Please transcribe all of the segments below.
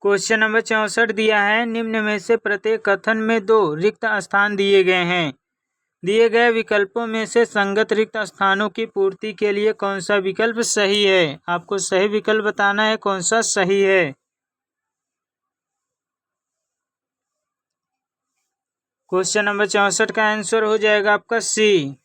Question number 64 दिया है, निम्न में से प्रत्येक कथन में 2 रिक्त स्थान दिए गए हैं। दिए गए विकल्पों में से संगत रिक्त स्थानों की पूर्ति के लिए कौन सा विकल्प सही है। आपको सही विकल्प बताना है कौन सा सही है। क्वेश्चन नंबर 64 का आंसर हो जाएगा आपका सी।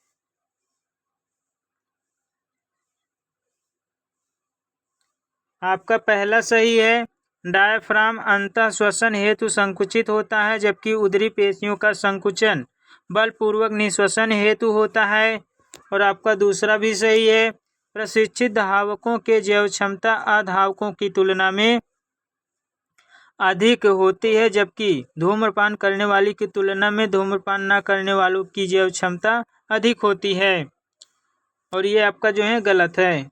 आपका पहला सही है। डायफ्राम अंतः श्वसन हेतु संकुचित होता है, जबकि उदरी पेशियों का संकुचन बलपूर्वक निश्वसन हेतु होता है। और आपका दूसरा भी सही है। प्रशिक्षित धावकों के जैव क्षमता अधावकों की तुलना में अधिक होती है, जबकि धूम्रपान करने वाली की तुलना में धूम्रपान न करने वालों की जैव क्षमता अधिक होती है। और ये आपका जो है गलत है।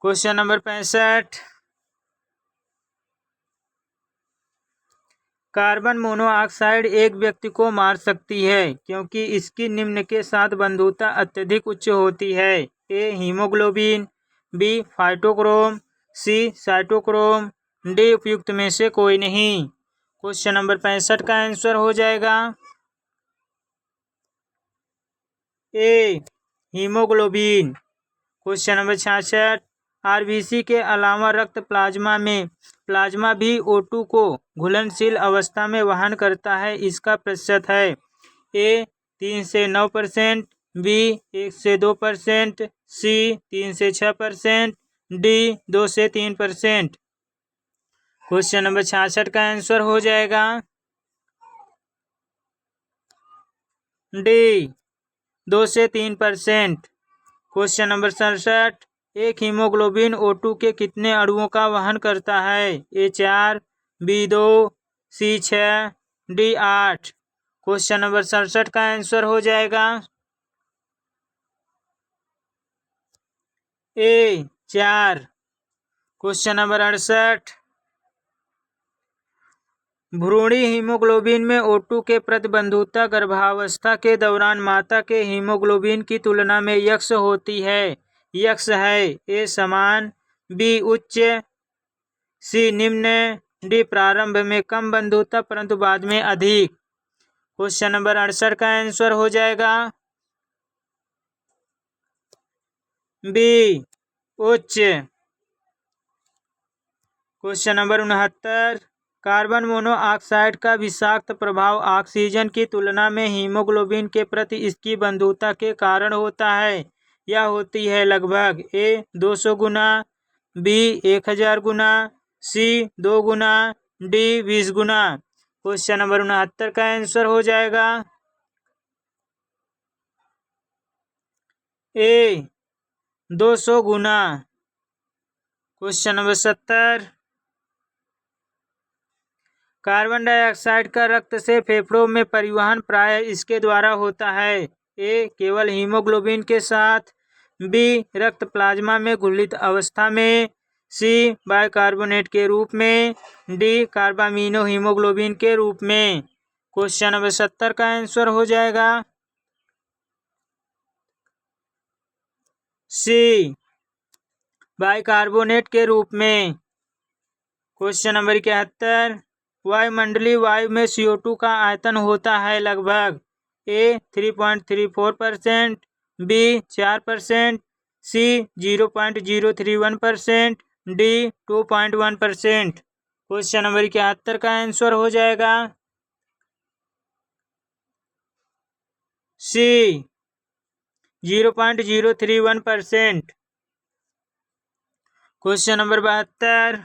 क्वेश्चन नंबर 65, कार्बन मोनोऑक्साइड एक व्यक्ति को मार सकती है क्योंकि इसकी निम्न के साथ बंधुता अत्यधिक उच्च होती है। ए हीमोग्लोबिन, बी फाइटोक्रोम, सी साइटोक्रोम, डी उपयुक्त में से कोई नहीं। क्वेश्चन नंबर 65 का आंसर हो जाएगा ए हीमोग्लोबिन। क्वेश्चन नंबर 66, आरबीसी के अलावा रक्त प्लाज्मा भी O2 को घुलनशील अवस्था में वहन करता है। इसका प्रतिशत है ए 3 से 9%, बी 1 से 2%, सी 3 से 6%, डी 2 से 3%। क्वेश्चन नंबर 66 का आंसर हो जाएगा डी 2 से 3%। क्वेश्चन नंबर 67, एक हीमोग्लोबिन O2 के कितने अणुओं का वहन करता है। ए 4, बी 2, सी 6, डी 8। क्वेश्चन नंबर 67 का आंसर हो जाएगा ए 4। क्वेश्चन नंबर 68, भ्रूणी हीमोग्लोबिन में O2 के प्रति बंधुता गर्भावस्था के दौरान माता के हीमोग्लोबिन की तुलना में यक्स होती है। यक्स है। ए समान, बी उच्च, सी निम्न, डी प्रारंभ में कम बंधुता परंतु बाद में अधिक। क्वेश्चन नंबर 68 का आंसर हो जाएगा बी उच्च। क्वेश्चन नंबर 69, कार्बन मोनोऑक्साइड का विषाक्त प्रभाव ऑक्सीजन की तुलना में हीमोग्लोबिन के प्रति इसकी बंधुता के कारण होता है। यह होती है लगभग ए 200 गुना, बी 1000 गुना, सी 2 गुना, डी 20 गुना। क्वेश्चन नंबर 69 का आंसर हो जाएगा ए 200 गुना। क्वेश्चन नंबर 70, कार्बन डाइऑक्साइड का रक्त से फेफड़ों में परिवहन प्रायः इसके द्वारा होता है। ए केवल हीमोग्लोबिन के साथ, बी रक्त प्लाज्मा में घुलित अवस्था में, सी बाइकार्बोनेट के रूप में, डी कार्बामिनो हीमोग्लोबिन के रूप में। क्वेश्चन नंबर 70 का आंसर हो जाएगा सी बाइकार्बोनेट के रूप में। क्वेश्चन नंबर 71, वायुमंडलीय वायु में CO2 का आयतन होता है लगभग ए 3.34%, बी 4%, सी 0.031%, डी 2.1%। क्वेश्चन नंबर 71 का आंसर हो जाएगा सी 0.031%। क्वेश्चन नंबर 72,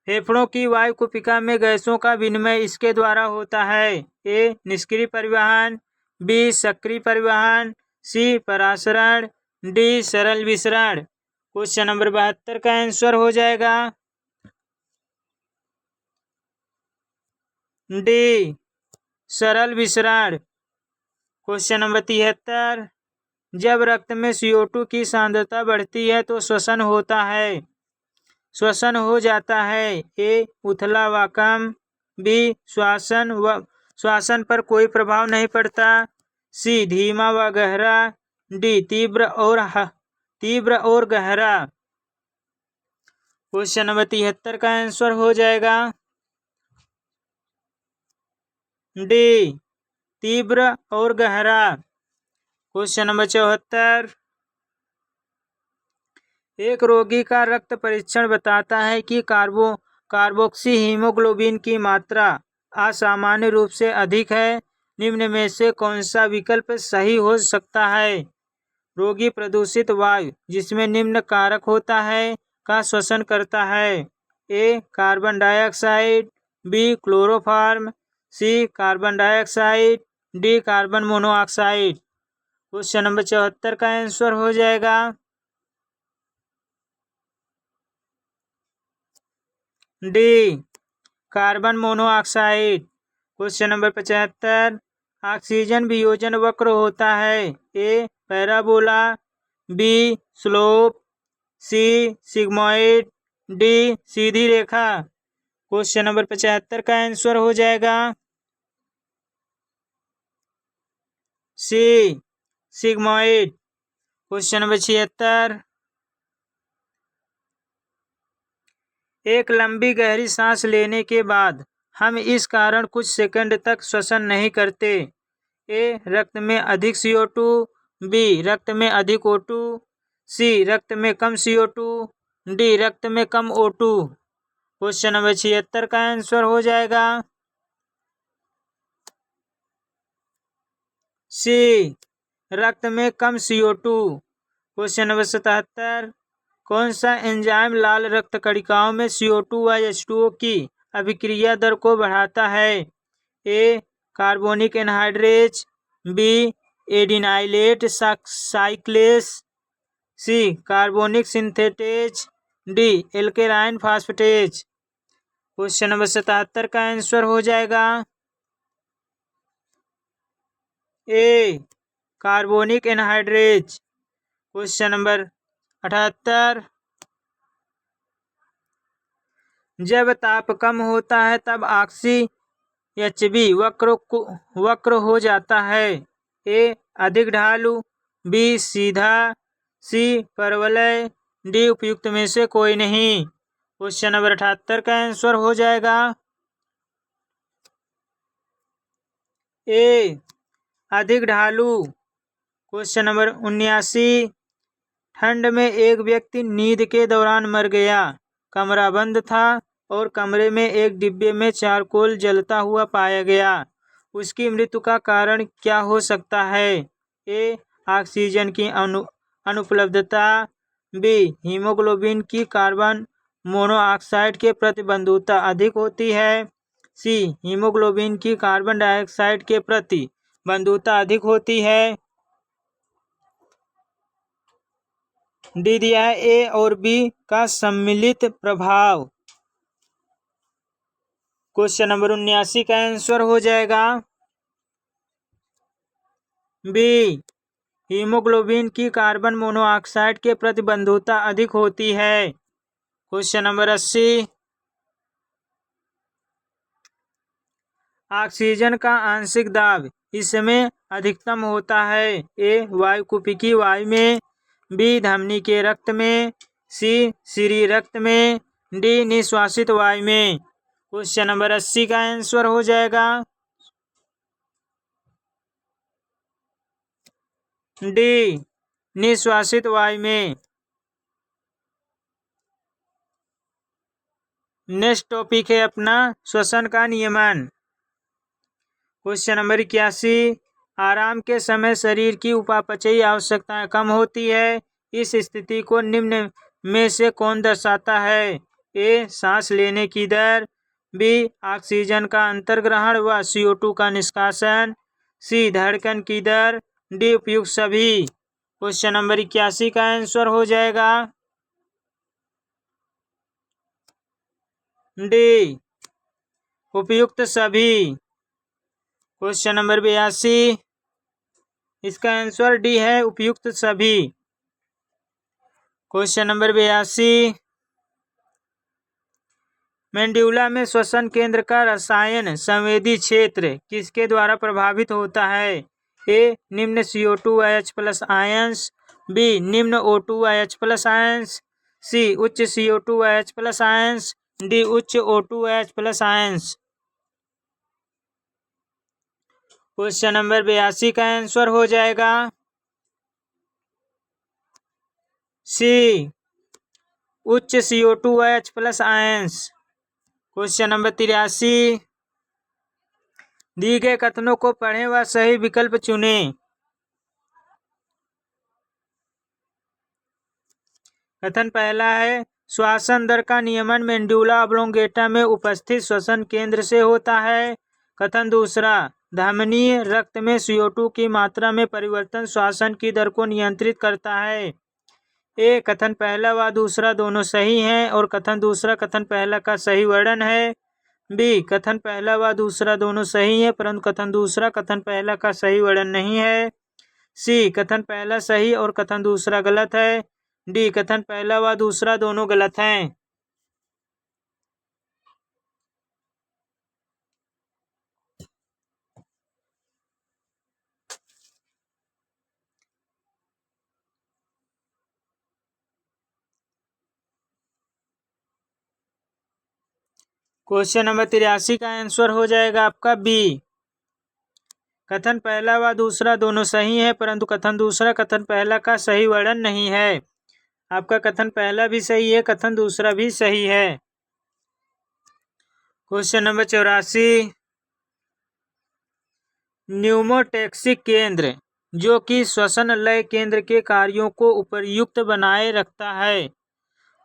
फेफड़ों की वायु कुपिका में गैसों का विनिमय इसके द्वारा होता है। ए निष्क्रिय परिवहन, बी सक्रिय परिवहन, सी परासरण, डी सरल विसरण। क्वेश्चन नंबर 72 का आंसर हो जाएगा डी सरल विसरण। क्वेश्चन नंबर 73, जब रक्त में CO2 की सांद्रता बढ़ती है तो श्वसन होता है। श्वसन हो जाता है। ए उथला व कम, बी श्वासन पर कोई प्रभाव नहीं पड़ता, सी धीमा व गहरा, डी तीव्र और गहरा। क्वेश्चन नंबर 73 का आंसर हो जाएगा डी, तीव्र और गहरा। क्वेश्चन नंबर 74, एक रोगी का रक्त परीक्षण बताता है कि कार्बोक्सी हीमोग्लोबिन की मात्रा असामान्य रूप से अधिक है। निम्न में से कौन सा विकल्प सही हो सकता है? रोगी प्रदूषित वायु जिसमें निम्न कारक होता है का श्वसन करता है। A, carbon dioxide, B, chloroform, C, carbon dioxide, D, carbon monoxide. Question number 74 का आंसर हो जाएगा D, carbon monoxide. Question number 75, oxygen वियोजन वक्र होता है। A, parabola, B, slope, C, sigmoid, D, सीधी रेखा। क्वेश्चन नंबर 75 का आंसर हो जाएगा सी, सिग्मोइड। क्वेश्चन नंबर 76, एक लंबी गहरी सांस लेने के बाद हम इस कारण कुछ सेकंड तक श्वसन नहीं करते। ए, रक्त में अधिक CO2, बी, रक्त में अधिक O2, सी, रक्त में कम CO2, डी, रक्त में कम O2। क्वेश्चन नंबर 76 का आंसर हो जाएगा सी, रक्त में कम CO2। क्वेश्चन नंबर 77, कौन सा एंजाइम लाल रक्त कणिकाओं में CO2 व H2O की अभिक्रिया दर को बढ़ाता है? A, carbonic anhydrase, B, adenylate cyclase, C, carbonic synthetase, D, alkaline phosphatase. Question number 77 का आंसर हो जाएगा A, carbonic anhydrase. Question number 78, जब ताप कम होता है तब ऑक्सी HB वक्र हो जाता है। ए, अधिक ढालू, बी, सीधा, सी, परवलय, डी, उपयुक्त में से कोई नहीं। क्वेश्चन नंबर 78 का आंसर हो जाएगा ए, अधिक ढालू। क्वेश्चन नंबर 79, ठंड में एक व्यक्ति नींद के दौरान मर गया। कमरा बंद था और कमरे में एक डिब्बे में चारकोल जलता हुआ पाया गया। उसकी मृत्यु का कारण क्या हो सकता है? ए, ऑक्सीजन की अनुपलब्धता, बी, हीमोग्लोबिन की कार्बन मोनोऑक्साइड के प्रति बंधुता अधिक होती है, सी, हीमोग्लोबिन की कार्बन डाइऑक्साइड के प्रति बंधुता अधिक होती है, डी दिया है ए और बी का सम्मिलित प्रभाव। क्वेश्चन नंबर 79 का आंसर हो जाएगा बी, हीमोग्लोबिन की कार्बन मोनोऑक्साइड के प्रति बंधुता अधिक होती है। क्वेश्चन नंबर 80, ऑक्सीजन का आंशिक दाब इसमें अधिकतम होता है। ए, वायुकुपिकी वायु में, बी, धमनी के रक्त में, सी, सीरी रक्त में, डी, निश्वासित वायु में। क्वेश्चन नंबर 80 का आंसर हो जाएगा डी, निश्वासित वायु में। नेक्स्ट टॉपिक है अपना श्वसन का नियमन। क्वेश्चन नंबर 81, आराम के समय शरीर की उपापचयी आवश्यकताएं कम होती है। इस स्थिति को निम्न में से कौन दर्शाता है? ए, सांस लेने की दर, बी, ऑक्सीजन का अंतर्ग्रहण व CO2 का निष्कासन, सी, धड़कन की दर, डी, उपयुक्त सभी। क्वेश्चन नंबर 81 का आंसर हो जाएगा डी, उपयुक्त सभी। क्वेश्चन नंबर 82, इसका आंसर डी है, उपयुक्त सभी। क्वेश्चन नंबर 82, मेंड्यूला में श्वसन केंद्र का रसायन संवेदी क्षेत्र किसके द्वारा प्रभावित होता है? ए, निम्न CO2 व H+ आयंस, बी, निम्न O2 व H+ आयंस, सी उच्च CO2H प्लस आयंस, डी उच्च O2H plus ions. Question number 82 का आंसर हो जाएगा सी उच्च CO2H plus ions. Question number 83, दिए गए कथनों को पढ़ें व सही विकल्प चुनें। कथन पहला है, श्वसन दर का नियमन मेंडुला ऑब्लोंगेटा में उपस्थित श्वसन केंद्र से होता है। कथन दूसरा, धमनी रक्त में CO2 की मात्रा में परिवर्तन श्वसन की दर को नियंत्रित करता है। ए कथन पहला व दूसरा दोनों सही हैं और कथन दूसरा कथन पहला का सही वर्णन है। बी कथन पहला व दूसरा दोनों सही है परंतु कथन दूसरा कथन पहला का सही वर्णन नहीं है। सी कथन पहला सही और कथन दूसरा गलत है। डी कथन पहला व दूसरा दोनों गलत हैं। क्वेश्चन नंबर 83 का आंसर हो जाएगा आपका बी। कथन पहला व दूसरा दोनों सही है परंतु कथन दूसरा कथन पहला का सही वर्णन नहीं है। आपका कथन पहला भी सही है, कथन दूसरा भी सही है। क्वेश्चन नंबर 84, न्यूमोटैक्सिक केंद्र जो कि श्वसन लय केंद्र के कार्यों को उपयुक्त बनाए रखता है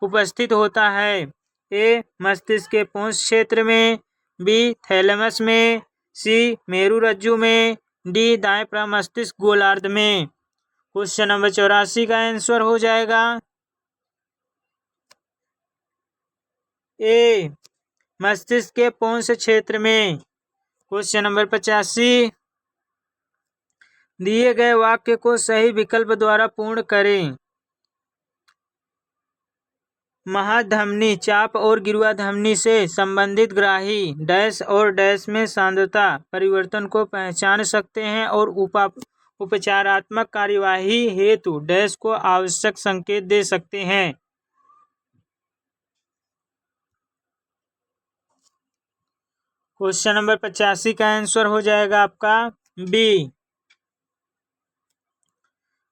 उपस्थित होता है। ए मस्तिष्क के पुंस क्षेत्र में, बी थैलेमस में, सी मेरुरज्जु में, डी दाएं प्रमस्तिष्क गोलार्ध में। क्वेश्चन नंबर 84 का आंसर हो जाएगा ए मस्तिष्क के पुंस क्षेत्र में। क्वेश्चन नंबर 85, दिए गए वाक्य को सही विकल्प द्वारा पूर्ण करें। महाधमनी चाप और गिरुआ धमनी से संबंधित ग्राही डैश और डैश में सांद्रता परिवर्तन को पहचान सकते हैं और उपचारात्मक कार्यवाही हेतु डैश को आवश्यक संकेत दे सकते हैं। क्वेश्चन नंबर 85 का आंसर हो जाएगा आपका बी।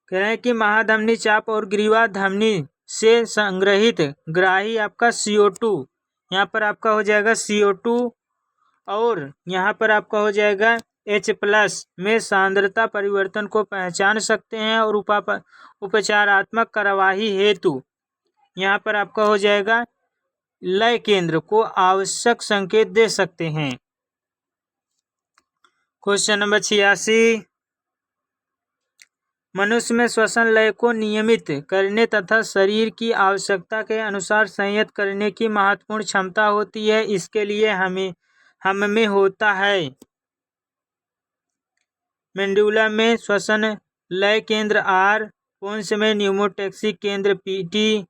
कह रहे हैं कि महाधमनी चाप और ग्रीवा धमनी से संग्रहित ग्राही आपका CO2, यहाँ पर आपका हो जाएगा CO2 और यहाँ पर आपका हो जाएगा H+ में सांद्रता परिवर्तन को पहचान सकते हैं और उपचारात्मक कार्यवाही हेतु यहाँ पर आपका हो जाएगा लय केंद्र को आवश्यक संकेत दे सकते हैं। क्वेश्चन नंबर 86, मनुष्य में श्वसन लय को नियमित करने तथा शरीर की आवश्यकता के अनुसार संयत करने की महत्वपूर्ण क्षमता होती है। इसके लिए हम में होता है। मेंडुला में श्वसन लय केंद्र R, पुंस में न्यूमोटैक्सिक केंद्र PT,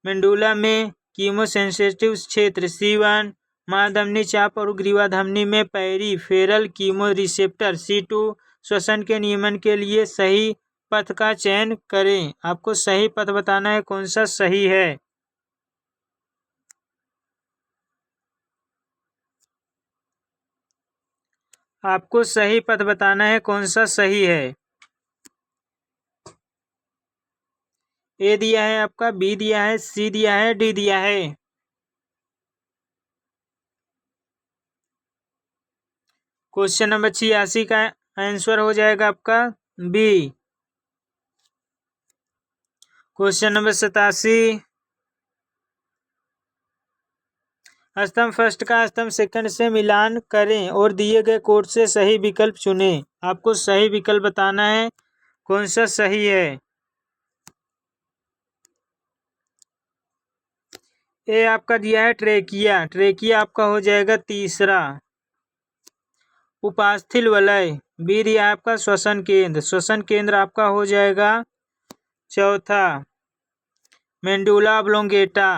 मेंडुला में कीमोसेंसिटिव क्षेत्र C1, महाधमनी चाप और ग्रीवा धमनी में पेरिफेरल कीमो रिसेप्टर C2। श्वसन के नियमन के लिए सही पथ का चयन करें। आपको सही पथ बताना है कौन सा सही है। आपको सही पथ बताना है कौन सा सही है। ए दिया है आपका, बी दिया है, सी दिया है, डी दिया है। क्वेश्चन नंबर 86 का आंसर हो जाएगा आपका बी। क्वेश्चन नंबर 87, स्तंभ फर्स्ट का स्तंभ सेकंड से मिलान करें और दिए गए कोड से सही विकल्प चुनें। आपको सही विकल्प बताना है कौन सा सही है। ए आपका दिया है ट्रेकिया, ट्रेकिया आपका हो जाएगा तीसरा। उपास्थि वलय, बी दिया है आपका श्वसन केंद्र, श्वसन केंद्र आपका हो जाएगा चौथा। मेंडुला ऑब्लोंगेटा,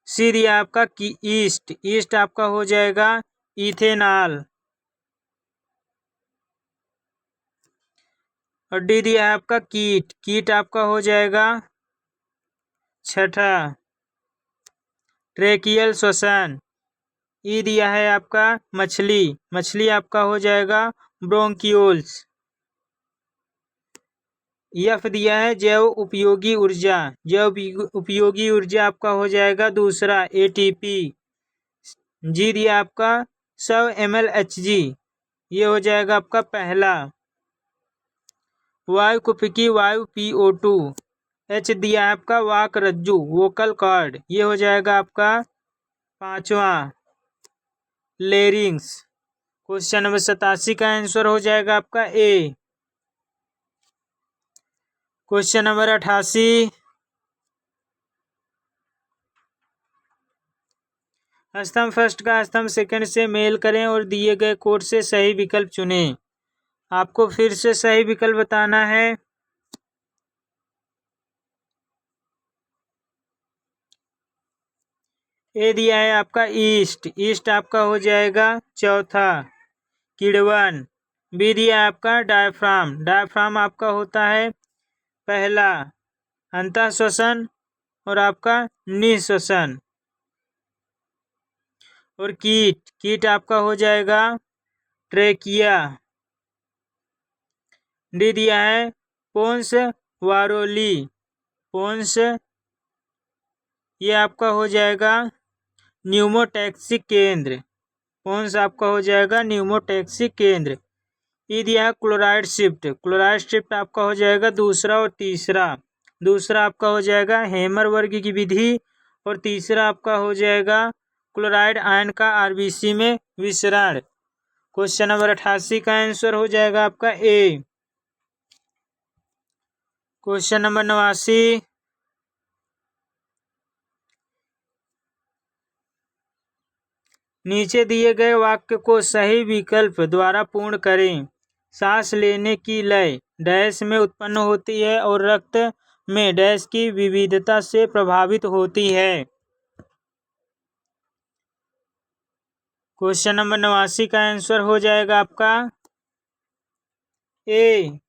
सी दिया आपका ईस्ट, ईस्ट आपका हो जाएगा इथेनॉल और डी दिया है आपका कीट, कीट आपका हो जाएगा छठा। ट्रेकियल श्वसन। ई दिया है आपका मछली, मछली आपका हो जाएगा ब्रोंकियोल्स। एफ दिया है जैव उपयोगी ऊर्जा, जैव उपयोगी ऊर्जा आपका हो जाएगा दूसरा एटीपी। जी दिया आपका 100 ml/Hg, ये हो जाएगा आपका पहला। वायु कुपिकी वायु PO2। एच दिया है आपका वाक रज्जु वोकल कॉर्ड, ये हो जाएगा आपका पांचवा लेरिंग्स। क्वेश्चन नंबर 87 का आंसर हो जाएगा आपका ए। क्वेश्चन नंबर 88, स्तंभ फर्स्ट का स्तंभ सेकंड से मेल करें और दिए गए कोड से सही विकल्प चुनें। आपको फिर से सही विकल्प बताना है। ए दिया है आपका ईस्ट, ईस्ट आपका हो जाएगा चौथा किड़वन। बी दिया है आपका डायफ्राम, डायफ्राम आपका होता है पहला अंतः श्वसन और आपका निःश्वसन। और कीट, कीट आपका हो जाएगा ट्रेकिया। डी दिया है पोन्स वारोली, पोन्स ये आपका हो जाएगा न्यूमोटैक्सिक केंद्र, पोन्स आपका हो जाएगा न्यूमोटैक्सिक केंद्र। ई दिया है क्लोराइड शिफ्ट, क्लोराइड शिफ्ट आपका हो जाएगा दूसरा और तीसरा। दूसरा आपका हो जाएगा हेमर वर्ग की विधि और तीसरा आपका हो जाएगा क्लोराइड आयन का आरबीसी में विसरण। क्वेश्चन नंबर 88 का आंसर हो जाएगा आपका ए। क्वेश्चन नंबर 89, नीचे दिए गए वाक्य को सही विकल्प द्वारा पूर्ण करें। सांस लेने की लय डैश में उत्पन्न होती है और रक्त में डैश की विविधता से प्रभावित होती है। क्वेश्चन नंबर 89 का आंसर हो जाएगा आपका ए।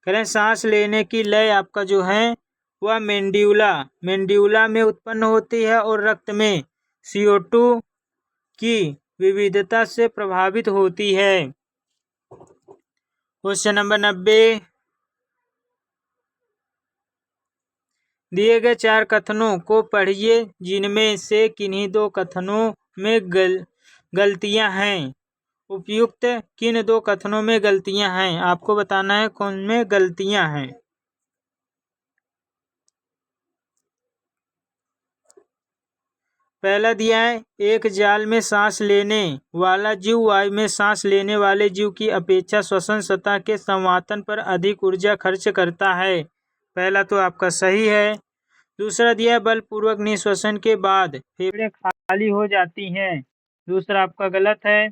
करें सांस लेने की लय आपका जो है वह मेंड्यूला, मेंड्यूला में उत्पन्न होती है और रक्त में CO2 की विविधता से प्रभावित होती है। क्वेश्चन नंबर 90, दिए गए 4 कथनों को पढ़िए जिनमें से किन्हीं 2 कथनों में गलतियां हैं। उपयुक्त किन 2 कथनों में गलतियां हैं आपको बताना है कौन में गलतियां हैं। पहला दिया है एक जाल में सांस लेने वाला जीव वायु में सांस लेने वाले जीव की अपेक्षा श्वसन सतह के संवातन पर अधिक ऊर्जा खर्च करता है। पहला तो आपका सही है। दूसरा दिया है बलपूर्वक निःश्वसन के बाद फेफड़े खाली हो जाती हैं, दूसरा आपका गलत है।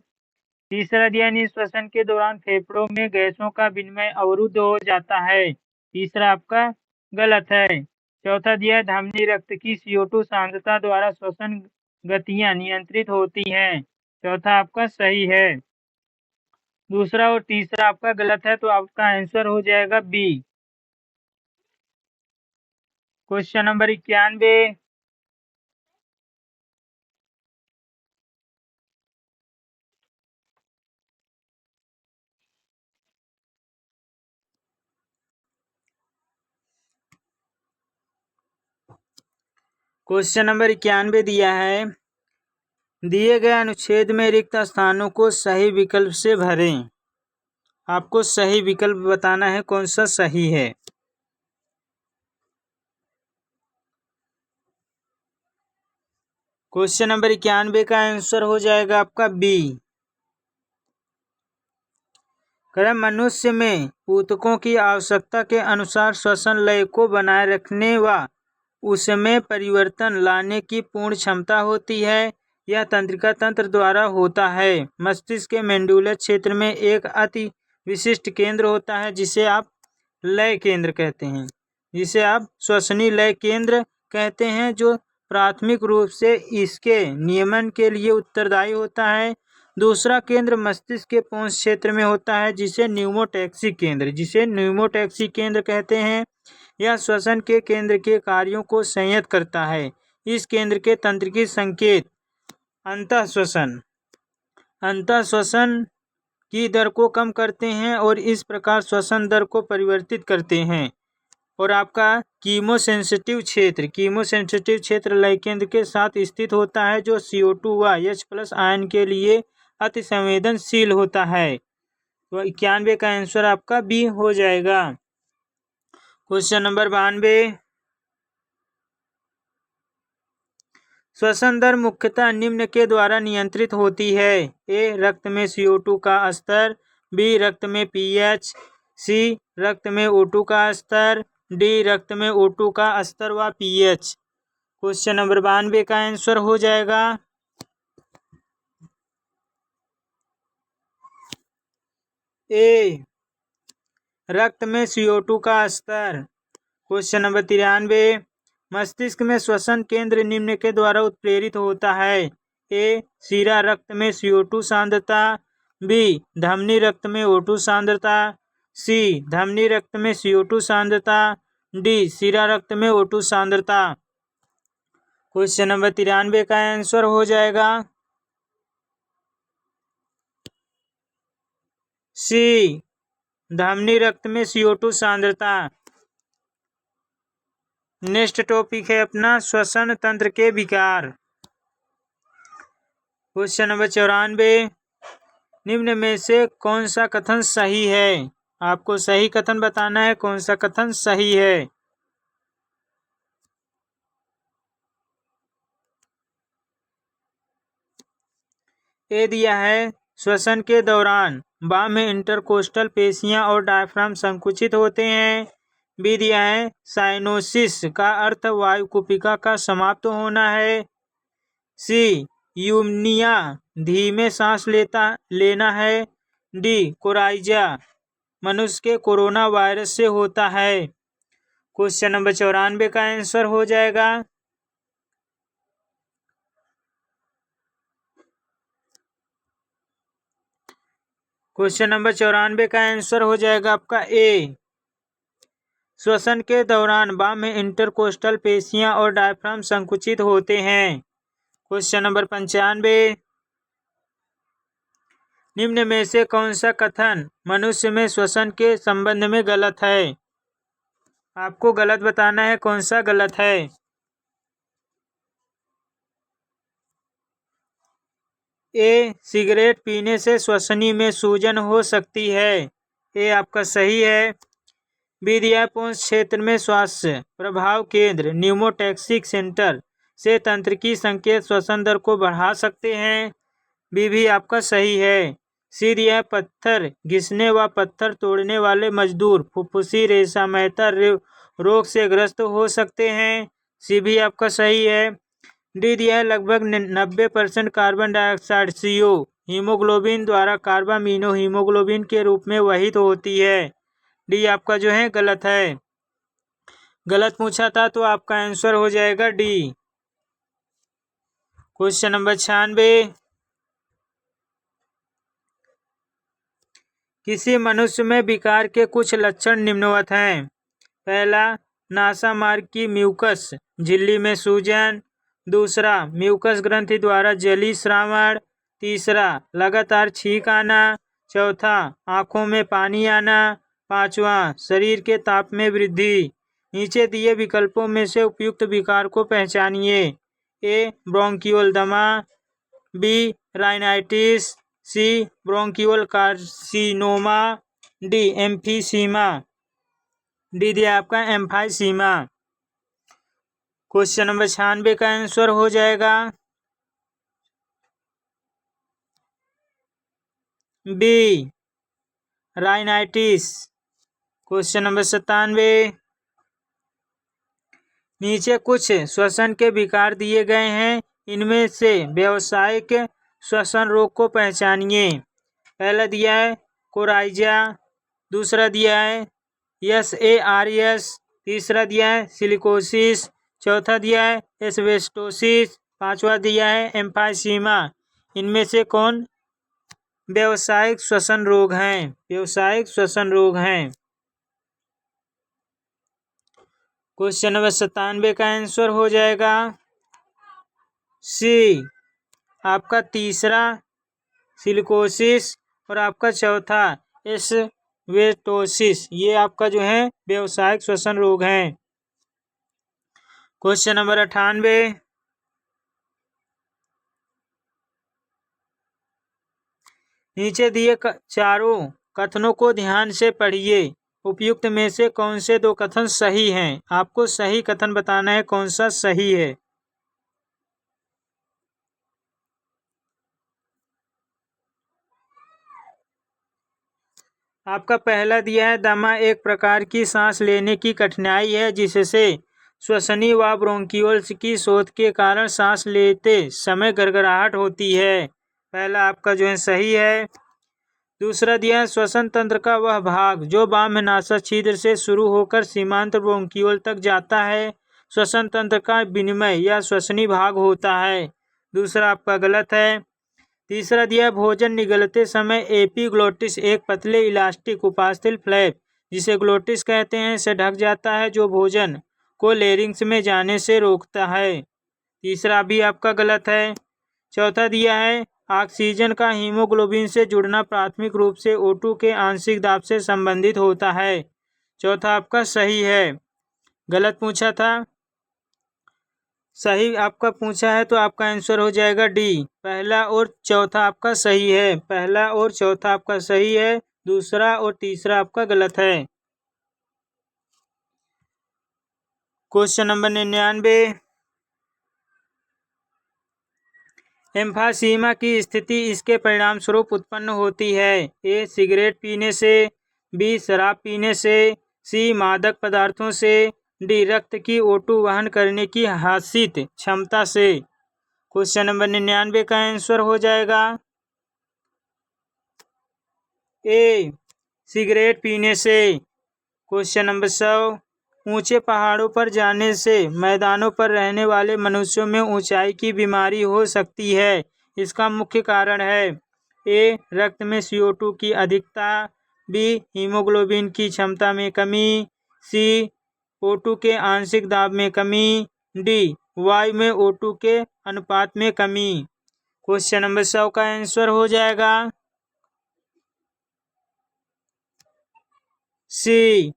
तीसरा दिया निःश्वसन के दौरान फेफड़ों में गैसों का विनिमय अवरुद्ध हो जाता है, तीसरा आपका गलत है। चौथा दिया धमनी रक्त की CO2 सांद्रता द्वारा श्वसन गतियां नियंत्रित होती हैं, चौथा आपका सही है। दूसरा और तीसरा आपका गलत है, तो आपका आंसर हो जाएगा B. Question number 91, question number 91 दिया है दिए गए अनुच्छेद में रिक्त स्थानों को सही विकल्प से भरें। आपको सही विकल्प बताना है कौन सा सही है। क्वेश्चन नंबर 91 का आंसर हो जाएगा आपका बी। मनुष्य में ऊतकों की आवश्यकता के अनुसार श्वसन लय को बनाए रखने व उसमें परिवर्तन लाने की पूर्ण क्षमता होती है। यह तंत्रिका तंत्र द्वारा होता है। मस्तिष्क के मेंडुलर क्षेत्र में एक अति विशिष्ट केंद्र होता है जिसे आप लय केंद्र कहते हैं, जिसे आप श्वसनीय लय केंद्र कहते हैं, जो प्राथमिक रूप से इसके नियमन के लिए उत्तरदायी होता है। दूसरा केंद्र मस्तिष्क के पोन्स क्षेत्र में होता है जिसे न्यूमोटैक्सिक केंद्र कहते हैं। यह श्वसन के केंद्र के कार्यों को संयत करता है। इस केंद्र के तंत्रिकी संकेत अंतःश्वसन की दर को कम करते हैं और इस प्रकार श्वसन दर को परिवर्तित करते हैं। और आपका कीमोसेंसिटिव क्षेत्र लय केंद्र के साथ स्थित होता है, जो CO2 व H+ आयन के लिए अति संवेदनशील होता है। तो 91 का आंसर आपका बी हो जाएगा। क्वेश्चन नंबर 92, श्वसन दर मुख्यतः निम्न के द्वारा नियंत्रित होती है। ए, रक्त में CO2 का स्तर, बी, रक्त में pH, सी, रक्त में O2 का स्तर, डी, रक्त में O2 का स्तर व pH। क्वेश्चन नंबर 92 का आंसर हो जाएगा ए, रक्त में CO2 का स्तर। क्वेश्चन नंबर 93, मस्तिष्क में श्वसन केंद्र निम्न के द्वारा उत्प्रेरित होता है। ए, सीरा रक्त में CO2 सांद्रता, बी, धमनी रक्त में O2 सांद्रता, सी, धमनी रक्त में CO2 सांद्रता, डी, सीरा रक्त में O2 सांद्रता। क्वेश्चन नंबर 93 का आंसर हो जाएगा सी, धमनी रक्त में CO2 सांद्रता। नेक्स्ट टॉपिक है अपना श्वसन तंत्र के विकार। क्वेश्चन नंबर 94, निम्न में से कौन सा कथन सही है? आपको सही कथन बताना है, कौन सा कथन सही है। ए दिया है, श्वसन के दौरान बाह्य में इंटरकोस्टल पेशियां और डायफ्राम संकुचित होते हैं। बी दिया है, साइनोसिस का अर्थ वायुकुपिका का समाप्त होना है। सी, यूम्निया धीमे सांस लेना है। डी, कोराइजा मनुष्य के कोरोना वायरस से होता है। क्वेश्चन नंबर 94 का आंसर हो जाएगा क्वेश्चन नंबर 94 का आंसर हो जाएगा आपका ए, श्वसन के दौरान बाह्य में इंटरकोस्टल पेशियां और डायफ्राम संकुचित होते हैं। क्वेश्चन नंबर 95, निम्न में से कौन सा कथन मनुष्य में श्वसन के संबंध में गलत है? आपको गलत बताना है, कौन सा गलत है। ए, सिगरेट पीने से श्वसनी में सूजन हो सकती है। ए आपका सही है। बी दिया, पुंछ क्षेत्र में श्वास प्रभाव केंद्र न्यूमोटैक्सिक सेंटर से तंत्रिकी संकेत श्वसन दर को बढ़ा सकते हैं। बी भी आपका सही है। सी दिया, पत्थर घिसने व पत्थर तोड़ने वाले मजदूर फुफ्फुसी रेशा रोग से ग्रस्त हो सकते हैं। सी भी आपका सही है। डी दिया है, लगभग 90% कार्बन डाइऑक्साइड CO हीमोग्लोबिन द्वारा कार्बामिनो हीमोग्लोबिन के रूप में वहित होती है। डी आपका जो है गलत है। गलत पूछा था तो आपका आंसर हो जाएगा डी। क्वेश्चन नंबर 96, किसी मनुष्य में विकार के कुछ लक्षण निम्नवत हैं। पहला, नासा मार्ग की म्यूकस झिल्ली में सूजन। दूसरा, म्यूकस ग्रंथि द्वारा जली श्रावण। तीसरा, लगातार छींक आना। चौथा, आंखों में पानी आना। पांचवा, शरीर के ताप में वृद्धि। नीचे दिए विकल्पों में से उपयुक्त विकार को पहचानिए। ए, ब्रोंकियोल दमा। B, rhinitis. C, bronchiole carcinoma. D, emphysema. D दिया आपका एम्फाइसीमा। क्वेश्चन नंबर 96 का आंसर हो जाएगा बी, राइनाइटिस। क्वेश्चन नंबर 97, नीचे कुछ श्वसन के विकार दिए गए हैं, इनमें से व्यावसायिक श्वसन रोग को पहचानिए। पहला दिया है कोराइजा। दूसरा दिया है SARS। तीसरा दिया है सिलिकोसिस। चौथा दिया है एस्बेस्टोसिस। पांचवा दिया है एम्फाइसीमा। इनमें से कौन व्यावसायिक श्वसन रोग हैं? व्यावसायिक श्वसन रोग हैं। क्वेश्चन नंबर 97 का आंसर हो जाएगा सी आपका तीसरा सिलिकोसिस और आपका चौथा एस्बेस्टोसिस। ये आपका जो है व्यावसायिक श्वसन रोग है। क्वेश्चन नंबर 98, नीचे दिए चारों कथनों को ध्यान से पढ़िए। उपयुक्त में से कौन से दो कथन सही हैं? आपको सही कथन बताना है कौन सा सही है। आपका पहला दिया है, दमा एक प्रकार की सांस लेने की कठिनाई है जिससे श्वसनी व ब्रोंकियोल्स की शोथ के कारण सांस लेते समय गड़गड़ाहट होती है। पहला आपका जो है सही है। दूसरा दिया है, श्वसन तंत्र का वह भाग जो बाह्य नासा छिद्र से शुरू होकर सीमांत ब्रोंकियोल तक जाता है श्वसन तंत्र का विनिमय या श्वसनी भाग होता है। दूसरा आपका गलत है। तीसरा दिया, भोजन निगलते समय एपीग्लोटिस एक पतले इलास्टिक उपास्थल फ्लैप जिसे ग्लोटिस कहते हैं से ढक जाता है जो भोजन को लेरिंग्स में जाने से रोकता है। तीसरा भी आपका गलत है। चौथा दिया है, ऑक्सीजन का हीमोग्लोबिन से जुड़ना प्राथमिक रूप से O2 के आंशिक दाब से संबंधित होता है। चौथा आपका सही है। गलत पूछा था, सही आपका पूछा है तो आपका आंसर हो जाएगा डी। पहला और चौथा आपका सही है। पहला और चौथा आपका सही है, दूसरा और तीसरा आपका गलत है। क्वेश्चन नंबर 99, एम्फासीमा की स्थिति इसके परिणाम स्वरूप उत्पन्न होती है। ए सिगरेट पीने से, बी शराब पीने से, सी मादक पदार्थों से, डी रक्त की O2 वहन करने की हासित क्षमता से। क्वेश्चन नंबर 99 का आंसर हो जाएगा ए सिगरेट पीने से। क्वेश्चन नंबर 100, ऊंचे पहाड़ों पर जाने से मैदानों पर रहने वाले मनुष्यों में ऊंचाई की बीमारी हो सकती है। इसका मुख्य कारण है ए रक्त में CO2 की अधिकता, बी हीमोग्लोबिन की क्षमता में कमी, सी O2 के आंशिक दाब में कमी, डी वायु में O2 के अनुपात में कमी। क्वेश्चन नंबर 100 का आंसर हो जाएगा सी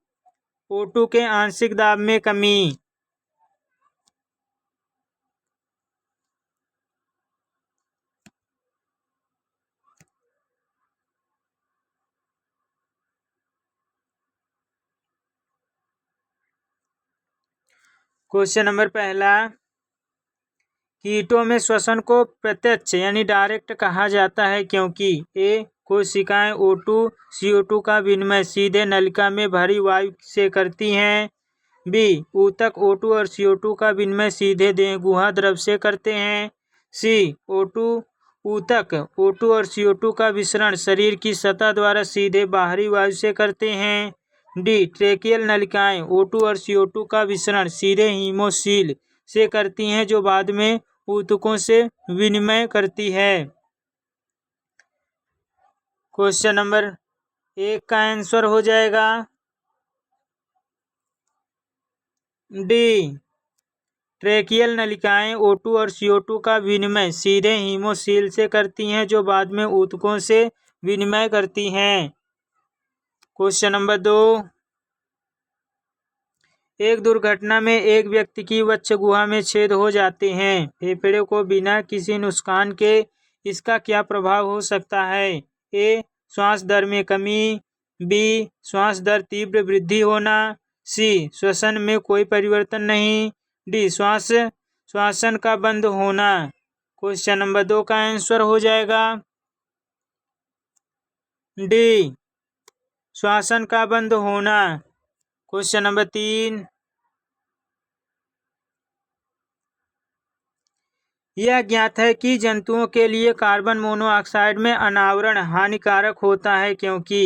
O2 के आंशिक दाब में कमी। क्वेश्चन नंबर पहला, कीटों में श्वसन को प्रत्यक्ष यानी डायरेक्ट कहा जाता है क्योंकि ए कोशिकाएं O2 CO2 का विनिमय सीधे नलिका में भरी वायु से करती हैं, बी ऊतक O2 और CO2 का विनिमय सीधे देहगुहा द्रव से करते हैं, सी ऊतक O2 और CO2 का विसरण शरीर की सतह द्वारा सीधे बाहरी वायु से करते हैं, डी ट्रेकियल नलिकाएं O2 और CO2 का विसरण सीधे हीमोसील से करती हैं जो बाद में ऊतकों से विनिमय करती है। क्वेश्चन नंबर 1 का आंसर हो जाएगा डी ट्रेकियल नलिकाएं O2 और CO2 का विनिमय सीधे हीमोसील से करती हैं जो बाद में ऊतकों से विनिमय करती हैं। क्वेश्चन नंबर 2, एक दुर्घटना में एक व्यक्ति की वक्ष गुहा में छेद हो जाते हैं फेफड़े को बिना किसी नुकसान के। इसका क्या प्रभाव हो सकता है? ए श्वास दर में कमी, बी श्वास दर तीव्र वृद्धि होना, सी श्वसन में कोई परिवर्तन नहीं, डी श्वासन का बंद होना। क्वेश्चन नंबर 2 का आंसर हो जाएगा डी श्वासन का बंद होना। क्वेश्चन नंबर 3, यह ज्ञात है कि जंतुओं के लिए कार्बन मोनोऑक्साइड में अनावरण हानिकारक होता है क्योंकि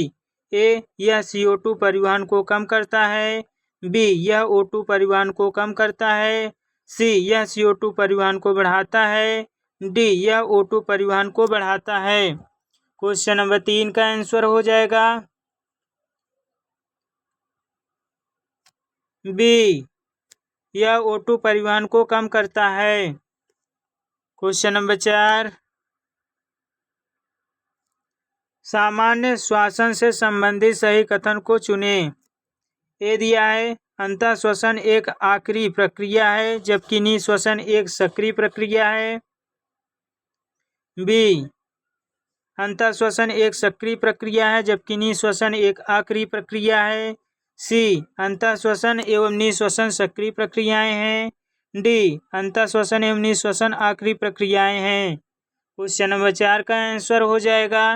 ए यह CO2 परिवहन को कम करता है, बी यह O2 परिवहन को कम करता है, सी यह CO2 परिवहन को बढ़ाता है, डी यह O2 परिवहन को बढ़ाता है। क्वेश्चन नंबर 3 का आंसर हो जाएगा बी यह O2 परिवहन को कम करता है। क्वेश्चन नंबर 4, सामान्य श्वसन से संबंधित सही कथन को चुनें। ए दिया है, अंतःश्वसन एक आक्रिय प्रक्रिया है जबकि निःश्वसन एक सक्रिय प्रक्रिया है। बी, अंतःश्वसन एक सक्रिय प्रक्रिया है जबकि निःश्वसन एक आक्रिय प्रक्रिया है। सी, अंतःश्वसन एवं निःश्वसन सक्रिय प्रक्रियाएं हैं। डी, अंतःश्वसन एवं निःश्वसन आक्रिय प्रक्रियाएं हैं। क्वेश्चन नंबर 4 का आंसर हो जाएगा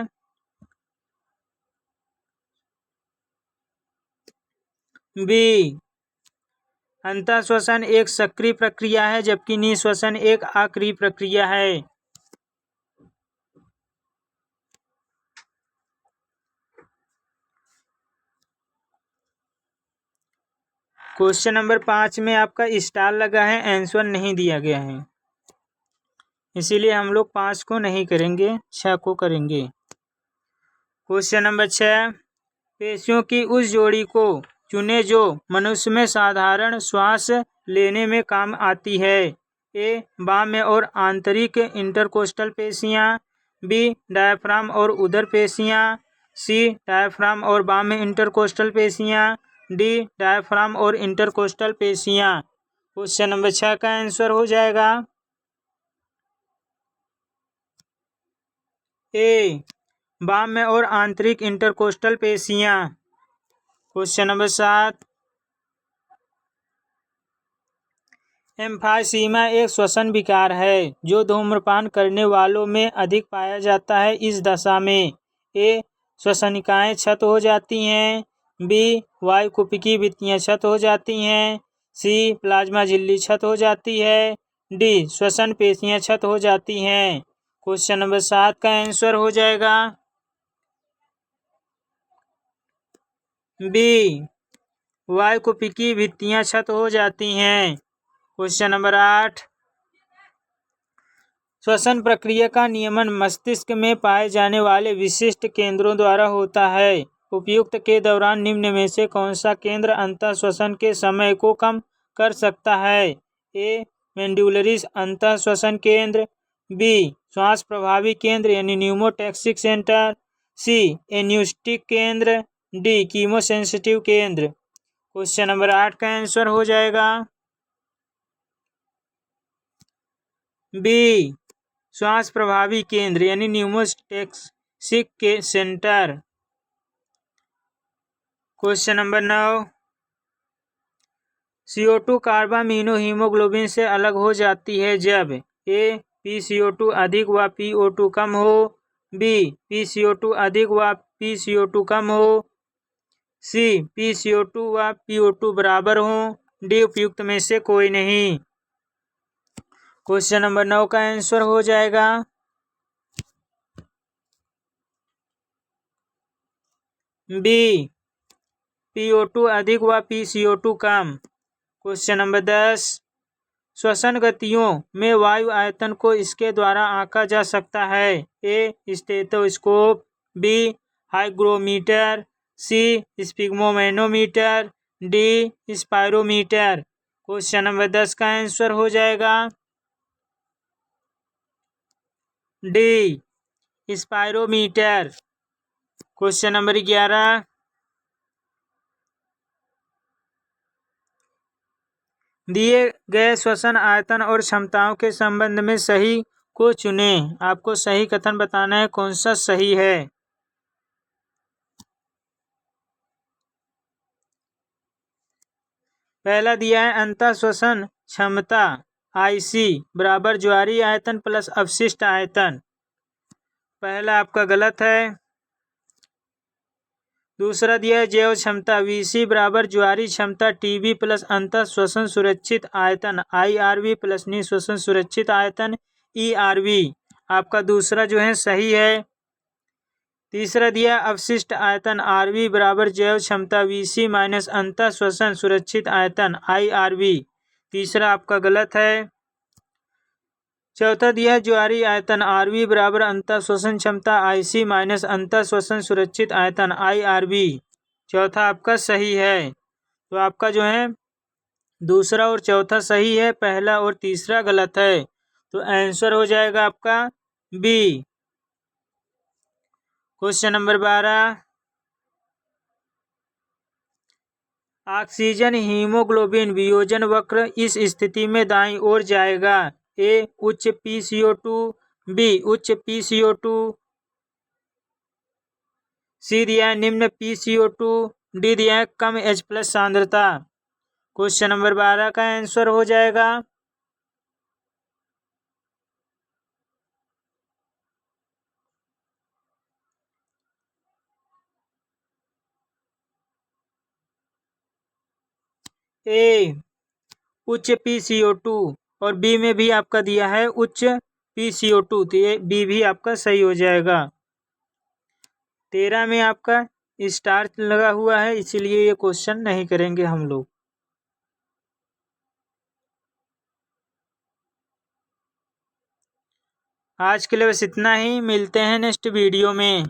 बी, अंतःश्वसन एक सक्रिय प्रक्रिया है जबकि निःश्वसन एक आक्रिय प्रक्रिया है। क्वेश्चन नंबर 5 में आपका स्टार लगा है, आंसर नहीं दिया गया है, इसीलिए हम लोग 5 को नहीं करेंगे, 6 को करेंगे। क्वेश्चन नंबर 6, पेशियों की उस जोड़ी को चुने जो मनुष्य में साधारण श्वास लेने में काम आती है। ए, बाह्य और आंतरिक इंटरकोस्टल पेशियाँ। बी, डायफ्राम और उदर पेशियाँ। सी, डायफ्राम और बाह्य इंटरकोस्टल पेशियाँ। डी, डायफ्राम और इंटरकोस्टल पेशियाँ। क्वेश्चन नंबर 6 का आंसर हो जाएगा ए, बाह्य और आंतरिक इंटरकोस्टल पेशियाँ। क्वेश्चन नंबर 7, एम्फाइसीमा एक श्वसन विकार है जो धूम्रपान करने वालों में अधिक पाया जाता है। इस दशा में ए, श्वसनिकाएं क्षत हो जाती हैं। बी, वायुकुपिकी भित्तियां क्षत हो जाती हैं। सी, प्लाज्मा झिल्ली क्षत हो जाती है। डी, श्वसन पेशियां क्षत हो जाती हैं। क्वेश्चन नंबर 7 का आंसर हो जाएगा बी, वायुकुपिकी भित्तियां क्षत हो जाती हैं। क्वेश्चन नंबर 8, श्वसन प्रक्रिया का नियमन मस्तिष्क में पाए जाने वाले विशिष्ट केंद्रों द्वारा होता है। उपयुक्त के दौरान निम्न में से कौन सा केंद्र अंतःश्वसन के समय को कम कर सकता है। ए, मेंडुलरी अंतःश्वसन केंद्र। बी, श्वास प्रभावी केंद्र यानी न्यूमोटैक्सिक सेंटर। सी, एन्यूस्टिक केंद्र। डी, कीमोसेंसिटिव केंद्र। क्वेश्चन नंबर 8 का आंसर हो जाएगा बी, श्वास प्रभावी केंद्र यानी न्यूमोटैक्सिक के centre. Question number 9, CO2 carbamino haemoglobin से अलग हो जाती है जब ए, PCO2 अधिक व PO2 कम हो। बी, PCO2 अधिक व PCO2 कम हो। सी, PCO2 व PO2 बराबर हो। डी, उपयुक्त में से कोई नहीं। क्वेश्चन नंबर 9 का आंसर हो जाएगा बी, PO2 अधिक व PCO2 कम। क्वेश्चन नंबर 10, श्वसन गतियों में वायु आयतन को इसके द्वारा आंका जा सकता है। A, stethoscope. B, hygrometer. C, sphygmomanometer. D, spirometer. Question number 10 का आंसर हो जाएगा डी, स्पायरोमीटर। क्वेश्चन नंबर 11, दिए गए श्वसन आयतन और क्षमताओं के संबंध में सही को चुनें। आपको सही कथन बताना है कौन सा सही है। पहला दिया है अंतःश्वसन क्षमता IC बराबर ज्वारीय आयतन प्लस अवशिष्ट आयतन। पहला आपका गलत है। दूसरा दिया है जैव क्षमता VC बराबर ज्वारीय क्षमता TB प्लस अंतःश्वसन सुरक्षित आयतन IRV प्लस निःश्वसन सुरक्षित आयतन ERV। आपका दूसरा जो है सही है। तीसरा दिया अवशिष्ट आयतन RV बराबर जैव क्षमता VC माइनस अंतःश्वसन सुरक्षित आयतन IRV। तीसरा आपका गलत है। चौथा दिया ज्वारीय आयतन RV बराबर अंतःश्वसन क्षमता IC माइनस अंतःश्वसन सुरक्षित आयतन IRV। चौथा आपका सही है। तो आपका जो है दूसरा और चौथा सही है, पहला और तीसरा गलत है। तो आंसर हो जाएगा आपका B. Question number 12, oxygen haemoglobin वियोजन वक्र इस स्थिति में दाईं ओर जाएगा। ए उच्च PCO2, बी उच्च PCO2, सी दिया है निम्न PCO2, डी दिया है कम H+ सांद्रता। क्वेश्चन नंबर 12 का आंसर हो जाएगा ए उच्च PCO2, और बी में भी आपका दिया है उच्च PCO2, तो ये बी भी आपका सही हो जाएगा। 13 में आपका स्टार लगा हुआ है, इसीलिए ये क्वेश्चन नहीं करेंगे हम लोग। आज के लिए बस इतना ही, मिलते हैं नेक्स्ट वीडियो में।